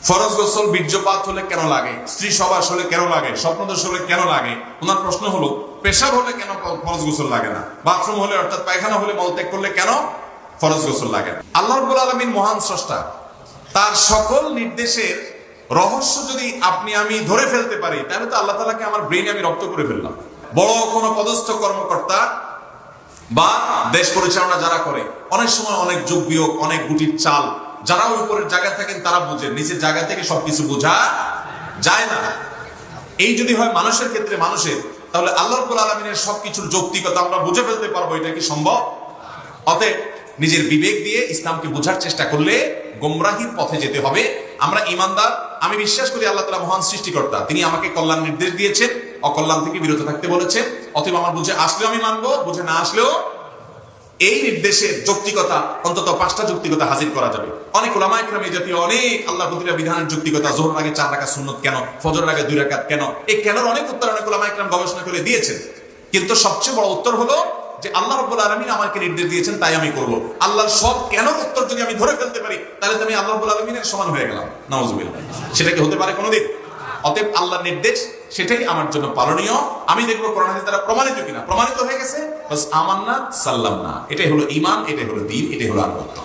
ফরজ গোসল বীর্যপাত হলে কেন লাগে, স্ত্রী সবাস হলে কেন লাগে, স্বপ্নদোষ হলে কেন লাগে? ওনার প্রশ্ন হলো পেশাব হলে কেন ফরজ গোসল লাগে না, বাথরুম হলে অর্থাৎ পায়খানা হলে মলত্যাগ করলে কেন ফরজ গোসল লাগে না? আল্লাহ রাব্বুল আলামিন মহান স্রষ্টা, তার সকল নির্দেশের রহস্য যদি আপনি আমি ধরে ফেলতে পারি তাহলে তো আল্লাহ তাআলাকে আমার ব্রেইনে আমি রপ্ত করে ফেললাম। বড় কোনো পদস্থ কর্মকর্তা বা দেশ পরিচালনা যারা করে, অনেক সময় অনেক যোগ বিয়োগ, অনেক গুটির চাল, যারা উপরের জায়গা থাকেন তারা বোঝেন, নিচের জায়গা থেকে সবকিছু বোঝা যায় না। এই যদি হয় মানুষের ক্ষেত্রে মানুষের, তাহলে আল্লাহ রাব্বুল আলামিনের সবকিছুর যৌক্তিকতা আমরা বুঝে ফেলতে পারবো, এটা কি সম্ভব? অতএব নিজের বিবেক দিয়ে ইসলামকে বোঝার চেষ্টা করলে গোমরাহির পথে যেতে হবে। আমরা ইমানদার, আমি বিশ্বাস করি আল্লাহ তাআলা মহান সৃষ্টিকর্তা, তিনি আমাকে কল্যাণ নির্দেশ দিয়েছেন, অকল্যাণ থেকে বিরত থাকতে বলেছেন। অতএব আমার বুঝে আসলেও আমি মানবো, বুঝে না আসলেও এই নির্দেশের যৌক্তিকতা, অন্তত 5টা যৌক্তিকতা হাজির করা যাবে। অনেক উলামা ইকরাম এই জাতীয় অনেক আল্লাহর প্রতিটা বিধানের যৌক্তিকতা, যোহরের আগে 4 রাকাত সুন্নত কেন, ফজরের আগে 2 রাকাত কেন, এই কেনর অনেক উত্তর অনেক উলামা ইকরাম গবেষণা করে দিয়েছেন। কিন্তু সবচেয়ে বড় উত্তর হলো যে আল্লাহ রাব্বুল আলামিন আমাকে নির্দেশ দিয়েছেন তাই আমি করব। আল্লাহর সব কেনর উত্তর যদি আমি ধরে ফেলতে পারি তাহলে তো আমি আল্লাহ রাব্বুল আলামিনের সমান হয়ে গেলাম। নাউজুবিল্লাহ। সেটা কি হতে পারে কোনোদিন? অতএব আল্লাহর নির্দেশ সেটাই আমার জন্য পালনীয়। আমি দেখবো কোরআন হাদিস দ্বারা প্রমাণিত কিনা, প্রমাণিত হয়ে গেছে বাস আমান্না সাল্লামনা, এটাই হলো ঈমান, এটাই হলো দ্বীন, এটাই হলো আনুগত্য।